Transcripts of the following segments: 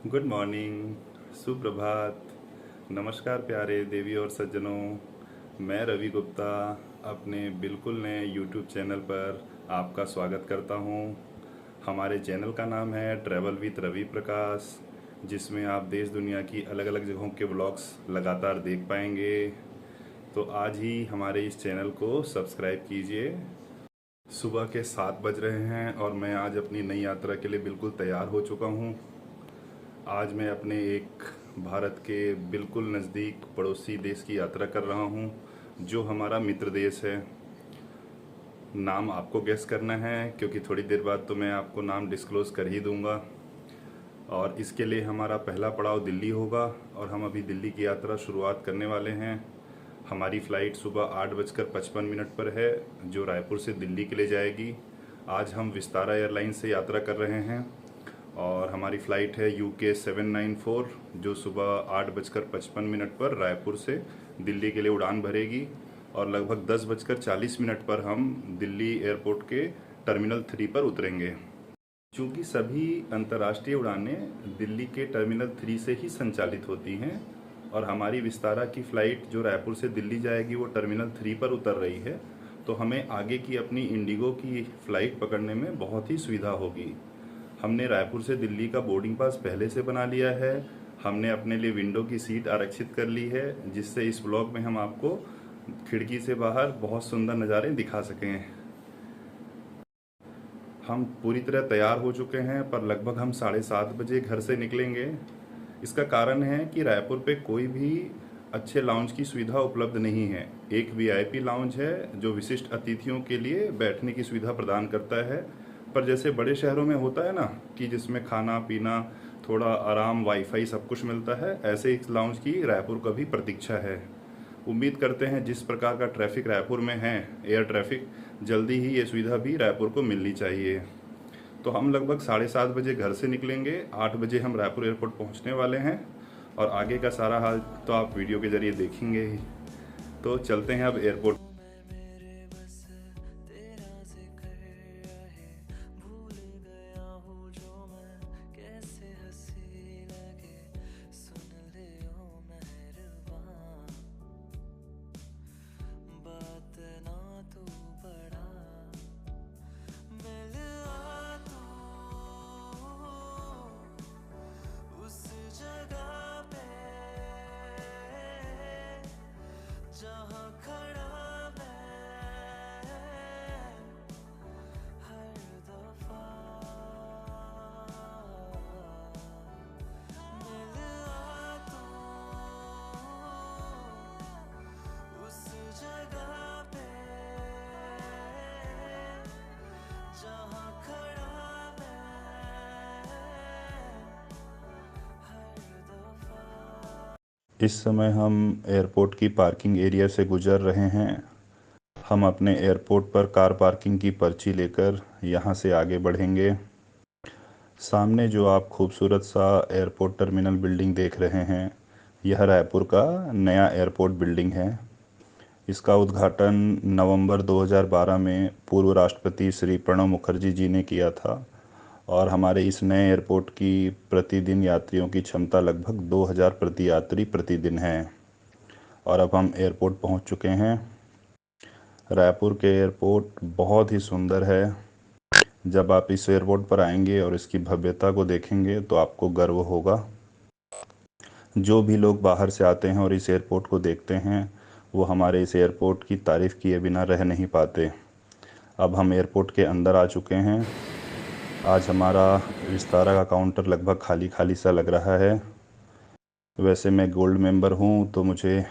Good morning, सुप्रभात, नमस्कार प्यारे देवी और सज्जनों। मैं रवि गुप्ता अपने बिल्कुल नए यूट्यूब चैनल पर आपका स्वागत करता हूं। हमारे चैनल का नाम है ट्रैवल विथ रवि प्रकाश, जिसमें आप देश दुनिया की अलग अलग जगहों के व्लॉग्स लगातार देख पाएंगे। तो आज ही हमारे इस चैनल को सब्सक्राइब कीजिए। सुबह के 7 बज रहे हैं और मैं आज अपनी नई यात्रा के लिए बिल्कुल तैयार हो चुका हूं। आज मैं अपने एक भारत के बिल्कुल नज़दीक पड़ोसी देश की यात्रा कर रहा हूं, जो हमारा मित्र देश है। नाम आपको गेस करना है, क्योंकि थोड़ी देर बाद तो मैं आपको नाम डिस्क्लोज कर ही दूंगा। और इसके लिए हमारा पहला पड़ाव दिल्ली होगा और हम अभी दिल्ली की यात्रा शुरुआत करने वाले हैं। हमारी फ़्लाइट सुबह 8:55 पर है, जो रायपुर से दिल्ली के लिए जाएगी। आज हम विस्तारा एयरलाइंस से यात्रा कर रहे हैं और हमारी फ़्लाइट है UK 794, जो सुबह 8:55 पर रायपुर से दिल्ली के लिए उड़ान भरेगी। और लगभग 10:40 पर हम दिल्ली एयरपोर्ट के टर्मिनल 3 पर उतरेंगे। चूँकि सभी अंतर्राष्ट्रीय उड़ानें दिल्ली के टर्मिनल 3 से ही संचालित होती हैं और हमारी विस्तारा की फ़्लाइट जो रायपुर से दिल्ली जाएगी वो टर्मिनल 3 पर उतर रही है, तो हमें आगे की अपनी इंडिगो की फ़्लाइट पकड़ने में बहुत ही सुविधा होगी। हमने रायपुर से दिल्ली का बोर्डिंग पास पहले से बना लिया है। हमने अपने लिए विंडो की सीट आरक्षित कर ली है, जिससे इस ब्लॉग में हम आपको खिड़की से बाहर बहुत सुंदर नज़ारे दिखा सकें। हम पूरी तरह तैयार हो चुके हैं, पर लगभग हम 7:30 बजे घर से निकलेंगे। इसका कारण है कि रायपुर पे कोई भी अच्छे लाउंज की सुविधा उपलब्ध नहीं है। एक VIP लाउंज है जो विशिष्ट अतिथियों के लिए बैठने की सुविधा प्रदान करता है, पर जैसे बड़े शहरों में होता है ना कि जिसमें खाना पीना, थोड़ा आराम, वाईफाई सब कुछ मिलता है, ऐसे इस लाउंज की रायपुर का भी प्रतीक्षा है। उम्मीद करते हैं जिस प्रकार का ट्रैफिक रायपुर में है, एयर ट्रैफिक, जल्दी ही ये सुविधा भी रायपुर को मिलनी चाहिए। तो हम लगभग 7:30 बजे घर से निकलेंगे। 8 बजे हम रायपुर एयरपोर्ट पहुंचने वाले हैं और आगे का सारा हाल तो आप वीडियो के जरिए देखेंगे ही। तो चलते हैं अब एयरपोर्ट। इस समय हम एयरपोर्ट की पार्किंग एरिया से गुजर रहे हैं। हम अपने एयरपोर्ट पर कार पार्किंग की पर्ची लेकर यहाँ से आगे बढ़ेंगे। सामने जो आप खूबसूरत सा एयरपोर्ट टर्मिनल बिल्डिंग देख रहे हैं, यह रायपुर का नया एयरपोर्ट बिल्डिंग है। इसका उद्घाटन नवंबर 2012 में पूर्व राष्ट्रपति श्री प्रणब मुखर्जी जी ने किया था और हमारे इस नए एयरपोर्ट की प्रतिदिन यात्रियों की क्षमता लगभग 2000 प्रति यात्री प्रतिदिन है। और अब हम एयरपोर्ट पहुंच चुके हैं। रायपुर के एयरपोर्ट बहुत ही सुंदर है। जब आप इस एयरपोर्ट पर आएंगे और इसकी भव्यता को देखेंगे तो आपको गर्व होगा। जो भी लोग बाहर से आते हैं और इस एयरपोर्ट को देखते हैं, वो हमारे इस एयरपोर्ट की तारीफ़ किए बिना रह नहीं पाते। अब हम एयरपोर्ट के अंदर आ चुके हैं। आज हमारा विस्तारा का काउंटर लगभग खाली खाली सा लग रहा है। वैसे मैं गोल्ड मेंबर हूँ, तो मुझे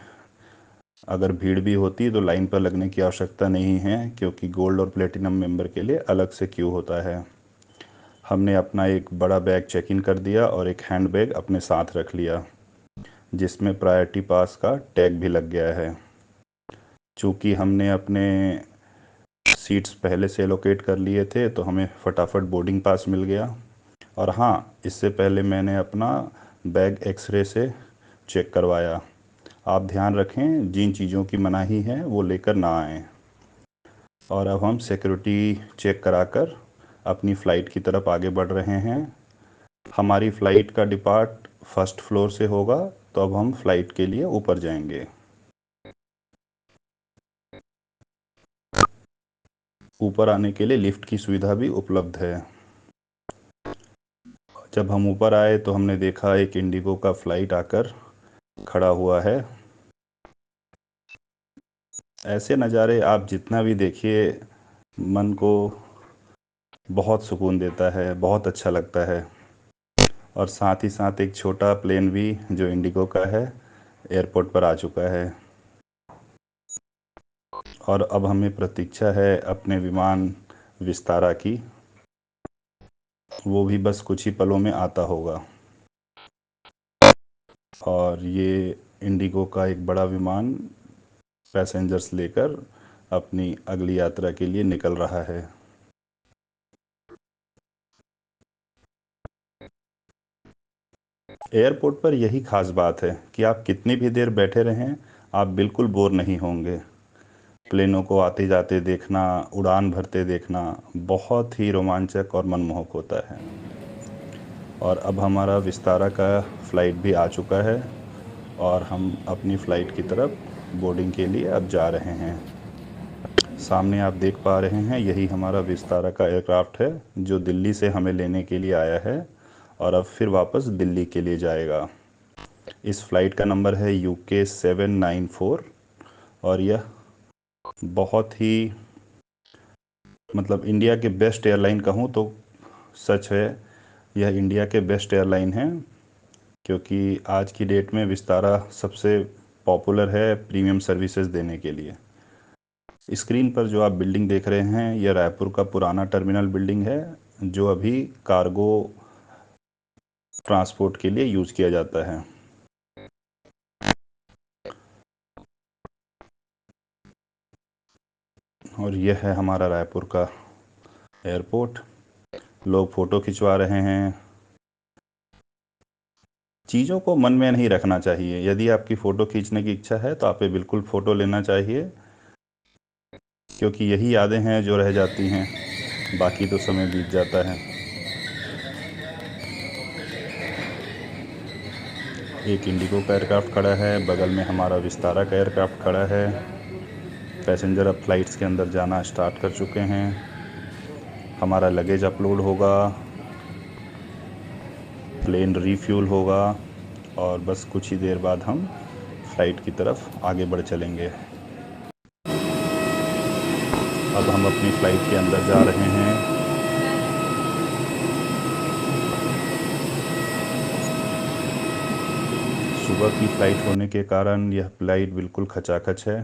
अगर भीड़ भी होती तो लाइन पर लगने की आवश्यकता नहीं है, क्योंकि गोल्ड और प्लेटिनम मेंबर के लिए अलग से क्यू होता है। हमने अपना एक बड़ा बैग चेक इन कर दिया और एक हैंड बैग अपने साथ रख लिया, जिसमें प्रायोरिटी पास का टैग भी लग गया है। चूँकि हमने अपने सीट्स पहले से एलोकेट कर लिए थे, तो हमें फटाफट बोर्डिंग पास मिल गया। और हाँ, इससे पहले मैंने अपना बैग एक्सरे से चेक करवाया। आप ध्यान रखें, जिन चीज़ों की मनाही है वो लेकर ना आएँ। और अब हम सिक्योरिटी चेक कराकर अपनी फ़्लाइट की तरफ आगे बढ़ रहे हैं। हमारी फ़्लाइट का डिपार्ट फर्स्ट फ्लोर से होगा, तो अब हम फ़्लाइट के लिए ऊपर जाएंगे। ऊपर आने के लिए लिफ्ट की सुविधा भी उपलब्ध है। जब हम ऊपर आए तो हमने देखा एक इंडिगो का फ़्लाइट आकर खड़ा हुआ है। ऐसे नज़ारे आप जितना भी देखिए, मन को बहुत सुकून देता है, बहुत अच्छा लगता है। और साथ ही साथ एक छोटा प्लेन भी जो इंडिगो का है, एयरपोर्ट पर आ चुका है। और अब हमें प्रतीक्षा है अपने विमान विस्तारा की। वो भी बस कुछ ही पलों में आता होगा। और ये इंडिगो का एक बड़ा विमान पैसेंजर्स लेकर अपनी अगली यात्रा के लिए निकल रहा है। एयरपोर्ट पर यही खास बात है कि आप कितनी भी देर बैठे रहें, आप बिल्कुल बोर नहीं होंगे। प्लेनों को आते जाते देखना, उड़ान भरते देखना बहुत ही रोमांचक और मनमोहक होता है। और अब हमारा विस्तारा का फ़्लाइट भी आ चुका है और हम अपनी फ़्लाइट की तरफ बोर्डिंग के लिए अब जा रहे हैं। सामने आप देख पा रहे हैं, यही हमारा विस्तारा का एयरक्राफ्ट है जो दिल्ली से हमें लेने के लिए आया है और अब फिर वापस दिल्ली के लिए जाएगा। इस फ़्लाइट का नंबर है UK 794 और यह बहुत ही मतलब इंडिया के बेस्ट एयरलाइन कहूँ तो सच है। यह इंडिया के बेस्ट एयरलाइन है क्योंकि आज की डेट में विस्तारा सबसे पॉपुलर है प्रीमियम सर्विसेज देने के लिए। स्क्रीन पर जो आप बिल्डिंग देख रहे हैं, यह रायपुर का पुराना टर्मिनल बिल्डिंग है जो अभी कार्गो ट्रांसपोर्ट के लिए यूज़ किया जाता है। और यह है हमारा रायपुर का एयरपोर्ट। लोग फ़ोटो खिंचवा रहे हैं। चीज़ों को मन में नहीं रखना चाहिए। यदि आपकी फ़ोटो खींचने की इच्छा है तो आप बिल्कुल फ़ोटो लेना चाहिए, क्योंकि यही यादें हैं जो रह जाती हैं, बाकी तो समय बीत जाता है। एक इंडिगो का एयरक्राफ्ट खड़ा है, बगल में हमारा विस्तारा का एयरक्राफ्ट खड़ा है। पैसेंजर अब फ़्लाइट्स के अंदर जाना स्टार्ट कर चुके हैं। हमारा लगेज अपलोड होगा, प्लेन रीफ्यूल होगा और बस कुछ ही देर बाद हम फ़्लाइट की तरफ आगे बढ़ चलेंगे। अब हम अपनी फ़्लाइट के अंदर जा रहे हैं। सुबह की फ़्लाइट होने के कारण यह फ़्लाइट बिल्कुल खचाखच है।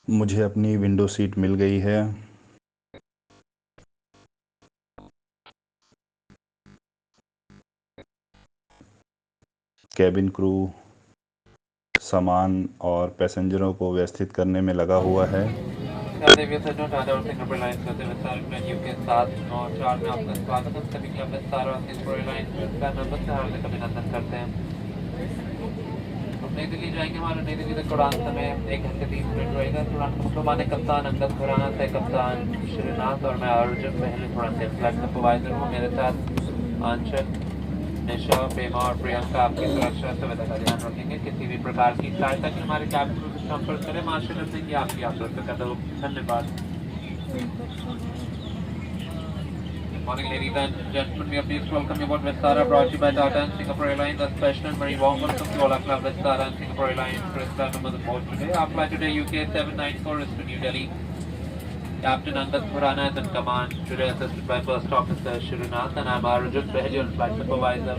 मुझे अपनी विंडो सीट मिल गई है। कैबिन क्रू सामान और पैसेंजरों को व्यवस्थित करने में लगा हुआ है। देवी सज्जनों टाटा और सिंगापुर एयरलाइंस करते हुए सारे मेन्यू के साथ 9 4 में आपका स्वागत है। सभी के अपने सारा सिंगापुर एयरलाइंस का नंबर से हार्दिक अभिनंदन करते हैं। अब नई दिल्ली जाएंगे। हमारा नई दिल्ली तक उड़ान समय 1 घंटे 30 मिनट रहेगा। उड़ान को हमारे कप्तान अंगद खुराना से कप्तान श्रीनाथ और मैं अर्जुन पहले थोड़ा से फ्लाइट सुपरवाइजर हूँ। मेरे साथ आंचल, निशा, पेमा और प्रियंका आपकी सुरक्षा सुविधा का ध्यान रखेंगे। किसी भी प्रकार की सहायता के हमारे कैब क्रू से संपर्क करें। मार्शल देंगे आपकी आप सुरक्षा का। धन्यवाद। Morning, ladies and gentlemen. We are pleased to welcome you aboard Vistara, brought to you by Tata and Singapore Airlines. A special and very warm welcome to all our club Vistara and Singapore Airlines press club members aboard today. Our flight today UK 794 is to New Delhi. Captain Angad Khurana is in command, today assisted by First Officer Shirinath, and I'm Arjun Behli, flight supervisor.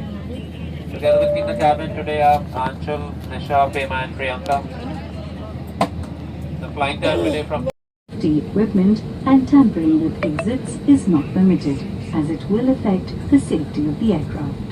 Together with me in the cabin today are Anshul, Nisha, Pema and Priyanka. The flying time today from safety equipment and tampering with exits is not permitted, as it will affect the safety of the aircraft.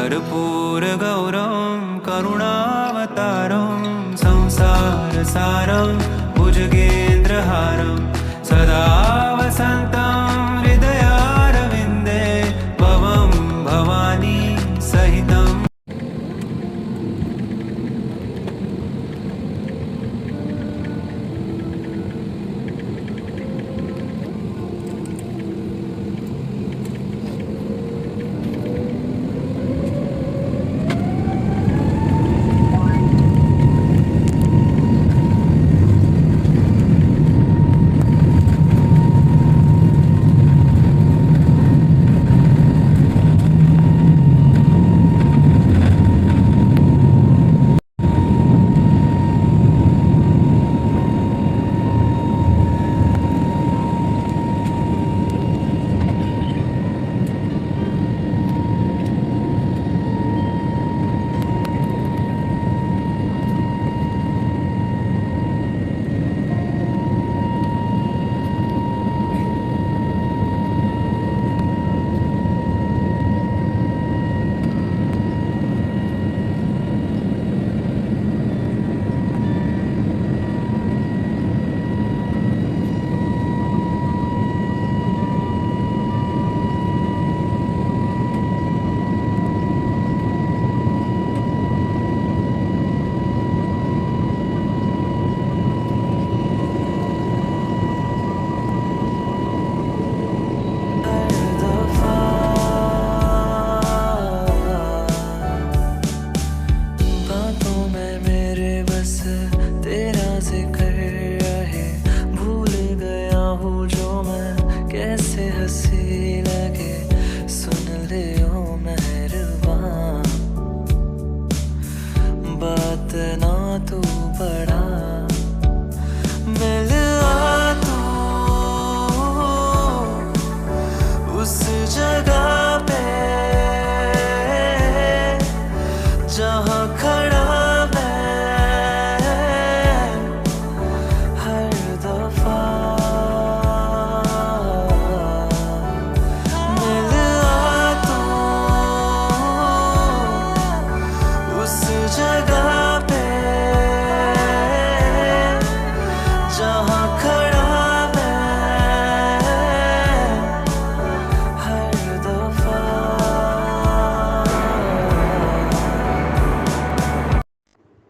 कर्पूरगौरं करुणावतारं संसारसारं भुजगेन्द्रहारं सदा वसन्तं हृदयारविन्दे भवं भवानी सहितम्।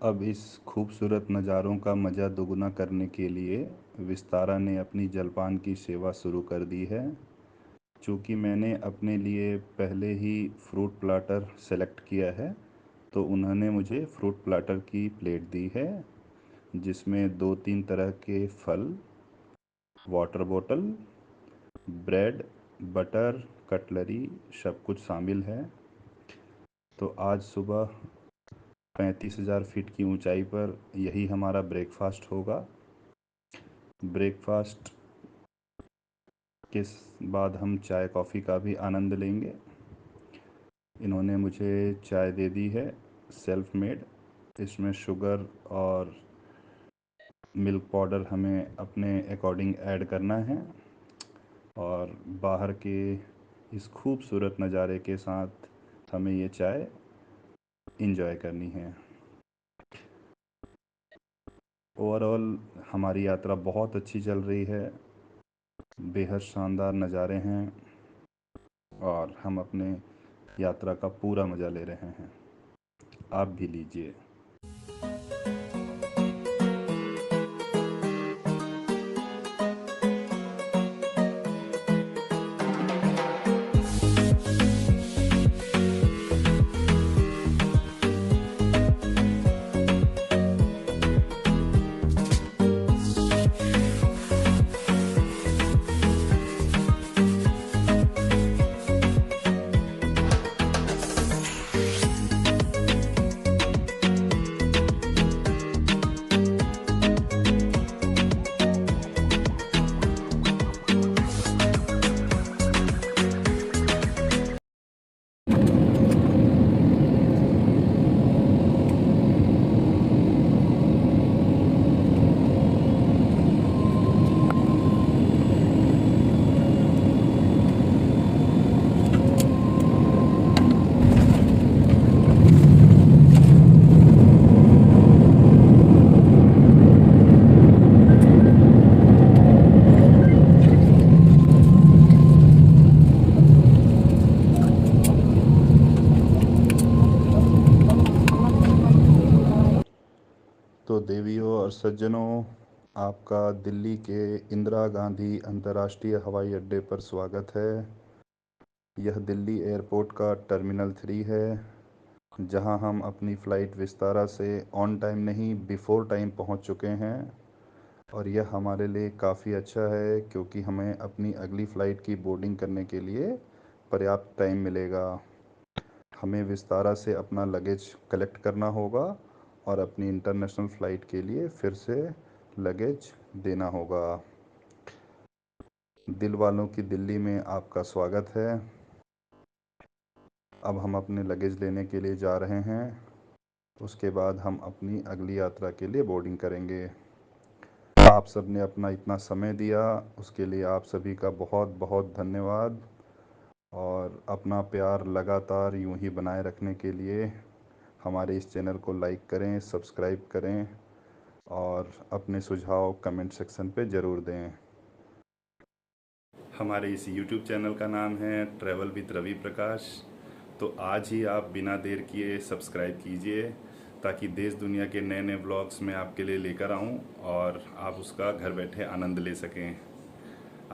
अब इस खूबसूरत नज़ारों का मज़ा दोगुना करने के लिए विस्तारा ने अपनी जलपान की सेवा शुरू कर दी है। चूँकि मैंने अपने लिए पहले ही फ्रूट प्लाटर सेलेक्ट किया है, तो उन्होंने मुझे फ्रूट प्लाटर की प्लेट दी है, जिसमें 2-3 तरह के फल, water bottle, bread, butter, cutlery सब कुछ शामिल है। तो आज सुबह 35,000 फीट की ऊंचाई पर यही हमारा ब्रेकफास्ट होगा। ब्रेकफास्ट के बाद हम चाय कॉफ़ी का भी आनंद लेंगे। इन्होंने मुझे चाय दे दी है सेल्फ मेड। इसमें शुगर और मिल्क पाउडर हमें अपने अकॉर्डिंग ऐड करना है और बाहर के इस खूबसूरत नज़ारे के साथ हमें ये चाय इंजॉय करनी है। ओवरऑल हमारी यात्रा बहुत अच्छी चल रही है, बेहद शानदार नज़ारे हैं और हम अपने यात्रा का पूरा मज़ा ले रहे हैं। आप भी लीजिए। देवियों और सज्जनों, आपका दिल्ली के इंदिरा गांधी अंतर्राष्ट्रीय हवाई अड्डे पर स्वागत है। यह दिल्ली एयरपोर्ट का टर्मिनल 3 है, जहां हम अपनी फ़्लाइट विस्तारा से ऑन टाइम नहीं बिफ़ोर टाइम पहुंच चुके हैं। और यह हमारे लिए काफ़ी अच्छा है क्योंकि हमें अपनी अगली फ़्लाइट की बोर्डिंग करने के लिए पर्याप्त टाइम मिलेगा। हमें विस्तारा से अपना लगेज कलेक्ट करना होगा और अपनी इंटरनेशनल फ़्लाइट के लिए फिर से लगेज देना होगा। दिल वालों की दिल्ली में आपका स्वागत है। अब हम अपने लगेज लेने के लिए जा रहे हैं। उसके बाद हम अपनी अगली यात्रा के लिए बोर्डिंग करेंगे। आप सब ने अपना इतना समय दिया, उसके लिए आप सभी का बहुत बहुत धन्यवाद। और अपना प्यार लगातार यूं ही बनाए रखने के लिए हमारे इस चैनल को लाइक करें, सब्सक्राइब करें और अपने सुझाव कमेंट सेक्शन पे ज़रूर दें। हमारे इस YouTube चैनल का नाम है ट्रैवल विद रवि प्रकाश। तो आज ही आप बिना देर किए सब्सक्राइब कीजिए ताकि देश दुनिया के नए नए ब्लॉग्स मैं आपके लिए लेकर आऊं और आप उसका घर बैठे आनंद ले सकें।